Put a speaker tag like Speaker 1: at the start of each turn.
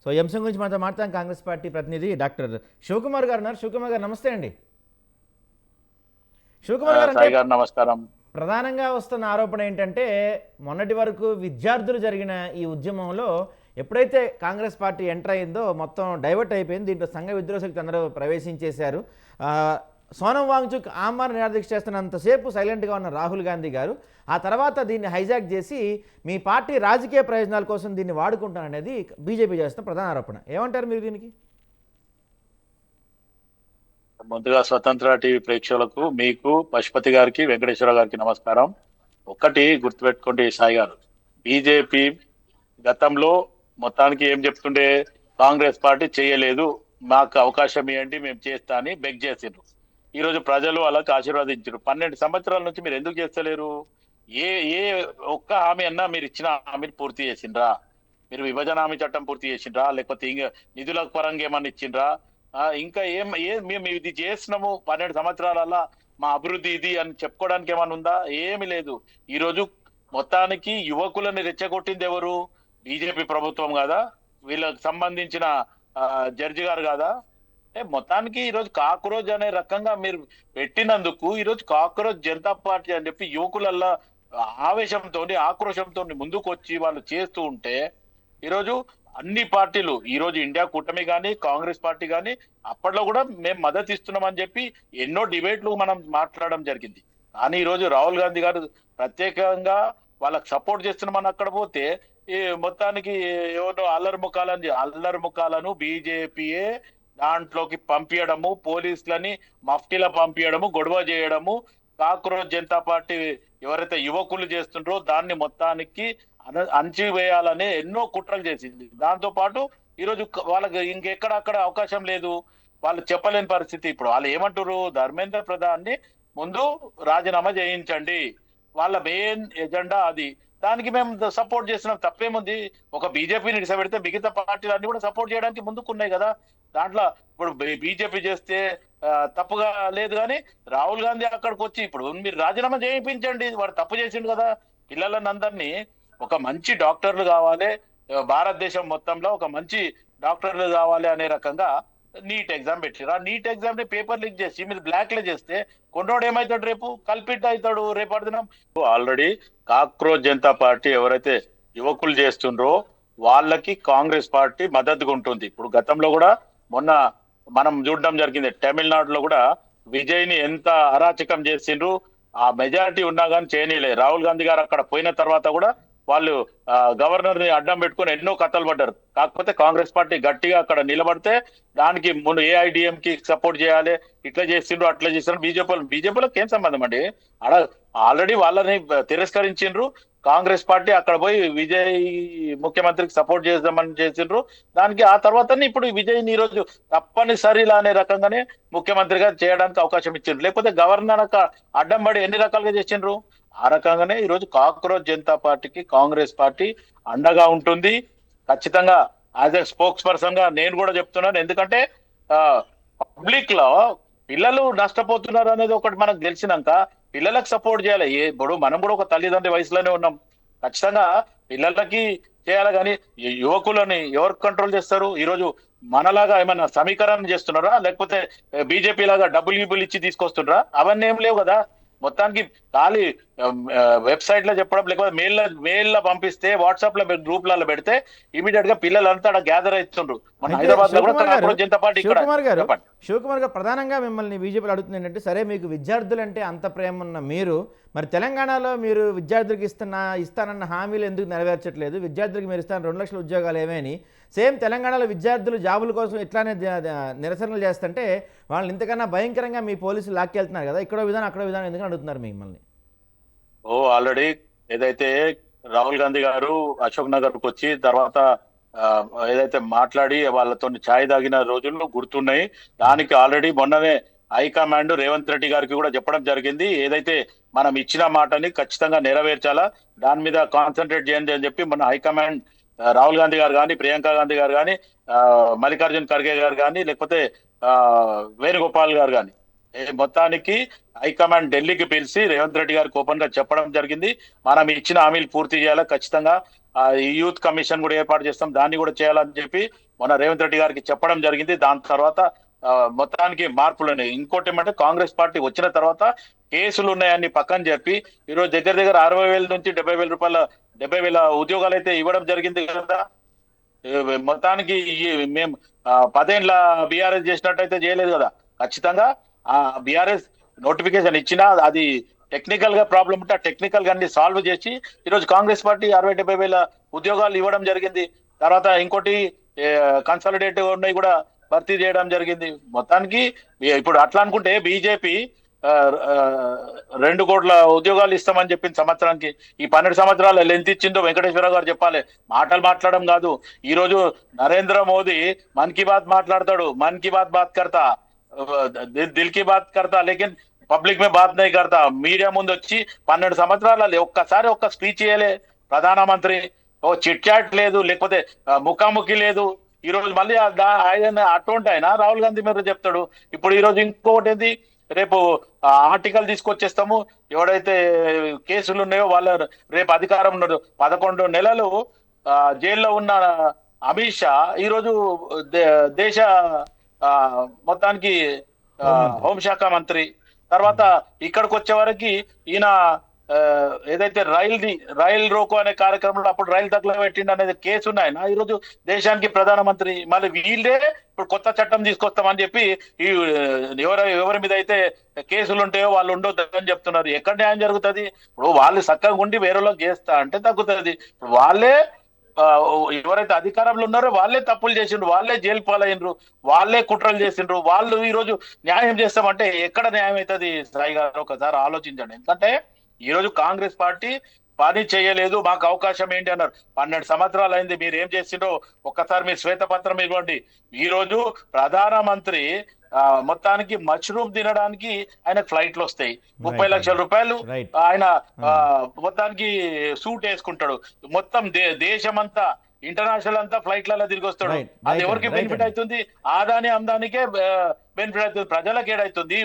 Speaker 1: So ఈ అంశం గురించి మనతో మాట్లాడతాం కాంగ్రెస్ పార్టీ ప్రతినిధి డాక్టర్ శివకుమార్ గారు ఉన్నారు. శివకుమార్ గారు నమస్తే అండి. శివకుమార్ గారు, అంటే
Speaker 2: సాయి గారు నమస్కారం.
Speaker 1: ప్రధానంగా వస్తున్న ఆరోపణ ఏంటంటే మొన్నటి వరకు విద్యార్థులు జరిగిన ఈ ఉద్యమంలో ఎప్పుడైతే కాంగ్రెస్ పార్టీ ఎంటర్ అయిందో మొత్తం డైవర్ట్ అయిపోయింది. దీంట్లో సంఘ విద్రోహ శక్తి అందరూ ప్రవేశించేశారు. సోనం వాంగ్చుక్ ఆమరణ నిరాదీక్ష చేస్తున్నంతసేపు సైలెంట్గా ఉన్న రాహుల్ గాంధీ గారు ఆ తర్వాత దీన్ని హైజాక్ చేసి మీ పార్టీ రాజకీయ ప్రయోజనాల కోసం దీన్ని వాడుకుంటాననేది బీజేపీ చేస్తున్న ప్రధాన ఆరోపణ. ఏమంటారు మీరు దీనికి?
Speaker 2: ముందుగా స్వతంత్ర టీవీ ప్రేక్షకులకు, మీకు, పశుపతి గారికి, వెంకటేశ్వర గారికి నమస్కారం. ఒక్కటి గుర్తుపెట్టుకోండి సాయి గారు, బీజేపీ గతంలో మొత్తానికి ఏం చెప్తుండే, కాంగ్రెస్ పార్టీ చేయలేదు, మాకు అవకాశం ఇవ్వండి మేము చేస్తా అని బెగ్ చేసిండ్రు. ఈ రోజు ప్రజలు వాళ్ళకి ఆశీర్వాదించారు. 12 సంవత్సరాల నుంచి మీరు ఎందుకు చేస్తలేరు? ఏ ఏ ఒక్క హామీ అన్నా మీరు ఇచ్చిన హామీని పూర్తి చేసిండ్రా? మీరు విభజన హామీ చట్టం పూర్తి చేసిండ్రా? లేకపోతే ఇంకా నిధుల పరంగా ఏమన్నా ఇచ్చిండ్రా? ఇంకా మేము ఇది చేసినాము 12 సంవత్సరాల మా అభివృద్ధి ఇది అని చెప్పుకోవడానికి ఏమైనా ఉందా? ఏమి లేదు. ఈ రోజు మొత్తానికి యువకులని రెచ్చగొట్టింది ఎవరు? బీజేపీ ప్రభుత్వం కాదా? వీళ్ళకి సంబంధించిన జడ్జి గారు కాదా? మొత్తానికి ఈ రోజు కాక్రోజ్ అనే రకంగా మీరు పెట్టినందుకు ఈ రోజు కాక్రోజ్ జనతా పార్టీ అని చెప్పి యువకులల్లా ఆవేశంతో, ఆక్రోశంతో ముందుకు వచ్చి వాళ్ళు చేస్తూ ఉంటే, ఈరోజు అన్ని పార్టీలు, ఈ రోజు ఇండియా కూటమి కానీ కాంగ్రెస్ పార్టీ కానీ అప్పట్లో కూడా మేము మద్దతు ఇస్తున్నామని చెప్పి ఎన్నో డిబేట్లు మనం మాట్లాడడం జరిగింది. కానీ ఈ రోజు రాహుల్ గాంధీ గారు ప్రత్యేకంగా వాళ్ళకి సపోర్ట్ చేస్తున్నామని అక్కడ పోతే ఈ మొత్తానికి ఎవరో అల్లరి ముఖాలను బీజేపీయే దాంట్లోకి పంపించడము, పోలీసులని మఫ్టీల పంపించడము, గొడవ చేయడము, కాక్రోజ్ జనతా పార్టీ ఎవరైతే యువకులు చేస్తుండ్రో దాన్ని మొత్తానికి అణచివేయాలనే ఎన్నో కుట్రలు చేసింది. దాంతో పాటు ఈరోజు వాళ్ళకి ఇంకెక్కడక్కడ అవకాశం లేదు, వాళ్ళు చెప్పలేని పరిస్థితి. ఇప్పుడు వాళ్ళు ఏమంటారు, ధర్మేంద్ర ప్రధాన్ ని ముందు రాజీనామా చేయించండి, వాళ్ళ మెయిన్ ఎజెండా అది. దానికి మేము సపోర్ట్ చేస్తున్నాం, తప్పేముంది? ఒక బీజేపీని నిలబెడితే మిగతా పార్టీలన్నీ కూడా సపోర్ట్ చేయడానికి ముందుకున్నాయి కదా. దాంట్లో ఇప్పుడు బీజేపీ చేస్తే తప్పుగా లేదు. కానీ రాహుల్ గాంధీ అక్కడికి వచ్చి ఇప్పుడు మీరు రాజీనామా చేయించండి, వాడు తప్పు చేసిండు కదా. పిల్లలని అందరినీ ఒక మంచి డాక్టర్లు కావాలి, భారతదేశం మొత్తంలో ఒక మంచి డాక్టర్లు కావాలి అనే రకంగా నీట్ ఎగ్జామ్ పెట్టారు. ఆ నీట్ ఎగ్జామ్ ని పేపర్ లీక్ చేసి మీరు బ్లాక్ లో చేస్తే కొన్నోడు ఏమవుతాడు? రేపు కల్పిట్ అవుతాడు. రేపటి దినం ఆల్రెడీ కాక్రోజ్ జనతా పార్టీ ఎవరైతే యువకులు చేస్తుండ్రో వాళ్ళకి కాంగ్రెస్ పార్టీ మద్దతుగా ఉంటుంది. ఇప్పుడు గతంలో కూడా మొన్న మనం చూడడం జరిగింది, తమిళనాడులో కూడా విజయ్ ని ఎంత అరాచకం చేసిండ్రు. ఆ మెజారిటీ ఉన్నా కానీ చేయనీలే. రాహుల్ గాంధీ గారు అక్కడ పోయిన తర్వాత కూడా వాళ్ళు గవర్నర్ ని అడ్డం పెట్టుకుని ఎన్నో కథలు పడ్డారు. కాకపోతే కాంగ్రెస్ పార్టీ గట్టిగా అక్కడ నిలబడితే దానికి ముందు ఏఐడిఎం కి సపోర్ట్ చేయాలి, ఇట్లా చేసిండ్రు అట్లా చేసిండ్రు. బీజేపీలకు ఏం సంబంధం అండి? ఆడ ఆల్రెడీ వాళ్ళని తిరస్కరించిండ్రు. కాంగ్రెస్ పార్టీ అక్కడ పోయి విజయ్ ముఖ్యమంత్రికి సపోర్ట్ చేద్దామని చేసిండ్రు. దానికి ఆ తర్వాత ఇప్పుడు విజయ్ని ఈ రోజు తప్పనిసరిలా అనే రకంగానే ముఖ్యమంత్రిగా చేయడానికి అవకాశం ఇచ్చిండ్రు. లేకపోతే గవర్నర్ అడ్డం పడి ఎన్ని రకాలుగా చేసిండ్రు. ఆ రకంగానే ఈ రోజు కాక్రోజ్ జనతా పార్టీకి కాంగ్రెస్ పార్టీ అండగా ఉంటుంది. ఖచ్చితంగా యాజ్ ఎ స్పోక్స్ పర్సన్ గా నేను కూడా చెప్తున్నాను. ఎందుకంటే పబ్లిక్ లో పిల్లలు నష్టపోతున్నారు అనేది ఒకటి మనకు తెలిసినాక పిల్లలకు సపోర్ట్ చేయాలి. ఇప్పుడు మనం కూడా ఒక తల్లిదండ్రి వయసులోనే ఉన్నాం. ఖచ్చితంగా పిల్లలకి చేయాలి. కానీ యువకులని ఎవరు కంట్రోల్ చేస్తారు? ఈ రోజు మనలాగా ఏమన్నా సమీకరణ చేస్తున్నారా? లేకపోతే బీజేపీ లాగా డబ్బులు ఇచ్చి తీసుకొస్తున్నారా? అవన్నీ ఏం లేవు కదా. మొత్తానికి ఖాళీ వెబ్సైట్ లో చెప్పడం, లేకపోతే మెయిల్ లో పంపిస్తే, వాట్సాప్ లో గ్రూప్లలో పెడితే ఇమీడియట్ గా పిల్లలంతా గ్యాదర్ అవుతుండ్రు. మన హైదరాబాద్ లో కూడా కాంగ్రెస్ జనతా పార్టీ
Speaker 1: శివకుమార్ గారు, ప్రధానంగా మిమ్మల్ని బీజేపీలో అడుగుతుంది ఏంటంటే, సరే మీకు విద్యార్థులంటే అంత ప్రేమ ఉన్న మీరు మరి తెలంగాణలో మీరు విద్యార్థులకు ఇస్తానన్న హామీలు ఎందుకు నెరవేర్చట్లేదు? విద్యార్థులకు మీరు ఇస్తాను 2 లక్షల ఉద్యోగాలు ఏమని సేమ్ తెలంగాణలో విద్యార్థులు జాబుల కోసం ఇట్లానే నిరసనలు చేస్తుంటే వాళ్ళని ఇంతకన్నా భయంకరంగా మీ పోలీసులు లాక్కెళ్తున్నారు కదా. ఇక్కడో విధానం అక్కడో విధానం ఎందుకని అడుగుతున్నారు మిమ్మల్ని?
Speaker 2: ఆల్రెడీ ఏదైతే రాహుల్ గాంధీ గారు అశోక్ నగర్ కు వచ్చి తర్వాత ఏదైతే మాట్లాడి వాళ్ళతో ఛాయ్ తాగిన రోజుల్లో గుర్తున్నాయి. దానికి ఆల్రెడీ మొన్ననే హైకమాండ్ రేవంత్ రెడ్డి గారికి కూడా చెప్పడం జరిగింది. ఏదైతే మనం ఇచ్చిన మాటని ఖచ్చితంగా నెరవేర్చాలా, దాని మీద కాన్సన్ట్రేట్ చేయండి అని చెప్పి మన హైకమాండ్ రాహుల్ గాంధీ గారు కానీ, ప్రియాంక గాంధీ గారు కానీ, మల్లికార్జున్ ఖర్గే గారు కానీ, లేకపోతే వేణుగోపాల్ గారు కానీ మొత్తానికి హైకమాండ్ ఢిల్లీకి పిలిచి రేవంత్ రెడ్డి గారికి ఓపెన్ గా చెప్పడం జరిగింది. మనం ఇచ్చిన హామీలు పూర్తి చేయాలా, ఖచ్చితంగా ఈ యూత్ కమిషన్ కూడా ఏర్పాటు చేస్తాం, దాన్ని కూడా చేయాలని చెప్పి మన రేవంత్ రెడ్డి గారికి చెప్పడం జరిగింది. దాని తర్వాత మొత్తానికి మార్పులు ఉన్నాయి. ఇంకోటి ఏమంటే కాంగ్రెస్ పార్టీ వచ్చిన తర్వాత కేసులు ఉన్నాయని పక్కన చెప్పి ఈరోజు దగ్గర దగ్గర 60,000 నుంచి 70,000 రూపాయల 70,000 ఉద్యోగాలు అయితే ఇవ్వడం జరిగింది కదా. మొత్తానికి మేము 10 ఏళ్ళ బీఆర్ఎస్ చేసినట్టయితే చేయలేదు కదా. ఖచ్చితంగా ఆ బీఆర్ఎస్ నోటిఫికేషన్ ఇచ్చినా అది టెక్నికల్ గా ప్రాబ్లం ఉంటే ఆ టెక్నికల్ గా అన్ని సాల్వ్ చేసి ఈరోజు కాంగ్రెస్ పార్టీ 60,000-70,000 ఉద్యోగాలు ఇవ్వడం జరిగింది. తర్వాత ఇంకోటి కన్సాలిడేట్ ఉన్నాయి కూడా భర్తీ చేయడం జరిగింది. మొత్తానికి ఇప్పుడు అట్లా అనుకుంటే బీజేపీ 2 కోట్ల ఉద్యోగాలు ఇస్తామని చెప్పింది సంవత్సరానికి. ఈ 12 సంవత్సరాలు ఎంత ఇచ్చిందో వెంకటేశ్వర గారు చెప్పాలి. మాటలు మాట్లాడడం కాదు. ఈ రోజు నరేంద్ర మోదీ మన్ కీ బాత్ మాట్లాడతాడు, మన్ కీ బాత్ బాత్ కర్తా, దిల్ కీ బాత్ కర్తా, లేకిన్ పబ్లిక్ మే బాత్ నహీ కర్తా. మీడియా ముందు వచ్చి 12 సంవత్సరాలు ఒక్కసారి ఒక్క స్పీచ్ చేయలే ప్రధానమంత్రి. ఓ చిట్ చాట్ లేదు, లేకపోతే ముఖాముఖి లేదు. ఈ రోజు మళ్ళీ ఆయన అటువంటి ఆయన రాహుల్ గాంధీ మీద చెప్తాడు. ఇప్పుడు ఈ రోజు ఇంకొకటి ఏంది, రేపు ఆర్టికల్ తీసుకొచ్చేస్తాము, ఎవడైతే కేసులు ఉన్నాయో వాళ్ళ రేపు అధికారం ఉండదు. 11 నెలలు జైల్లో ఉన్న అమిత్ షా ఈరోజు దేశ మొత్తానికి హోంశాఖ మంత్రి. తర్వాత ఇక్కడికి వచ్చే వరకు ఈయన ఏదైతే రైల్ రోకో అనే కార్యక్రమంలో అప్పుడు రైలు తగలబెట్టిండు అనేది కేసు ఉన్నాయన ఈరోజు దేశానికి ప్రధానమంత్రి. మళ్ళీ వీళ్ళే ఇప్పుడు కొత్త చట్టం తీసుకొస్తామని చెప్పి ఈ ఎవరి మీద అయితే కేసులు ఉంటాయో వాళ్ళు ఉండొద్దని చెప్తున్నారు. ఎక్కడ న్యాయం జరుగుతుంది? ఇప్పుడు వాళ్ళు చక్కగా ఉండి వేరేలోకి చేస్తా అంటే తగ్గుతుంది. వాళ్ళే ఎవరైతే అధికారంలో ఉన్నారో వాళ్ళే తప్పులు చేసిండ్రు, వాళ్ళే జైలు పాలైనరు, వాళ్ళే కుట్రలు చేసిండ్రు. వాళ్ళు ఈ రోజు న్యాయం చేస్తామంటే ఎక్కడ న్యాయం అవుతుంది? సాయి గారు ఒకసారి ఆలోచించండి. ఎందుకంటే ఈ రోజు కాంగ్రెస్ పార్టీ పని చేయలేదు, మాకు అవకాశం ఏంటి అన్నారు. 12 సంవత్సరాలు అయింది, మీరు ఏం చేసిండ్రో ఒక్కసారి మీరు శ్వేతపత్రం ఇవ్వండి. ఈ రోజు ప్రధానమంత్రి మొత్తానికి మష్రూమ్ తినడానికి ఆయన ఫ్లైట్లు వస్తాయి, 30 లక్షల రూపాయలు ఆయన మొత్తానికి సూట్ వేసుకుంటాడు. మొత్తం దేశమంతా ఇంటర్నేషనల్ అంతా ఫ్లైట్లలో తిరిగి వస్తాడు. అది ఎవరికి బెనిఫిట్ అవుతుంది? ఆదాని అందానికే బెనిఫిట్ అవుతుంది, ప్రజలకు ఏడవుతుంది?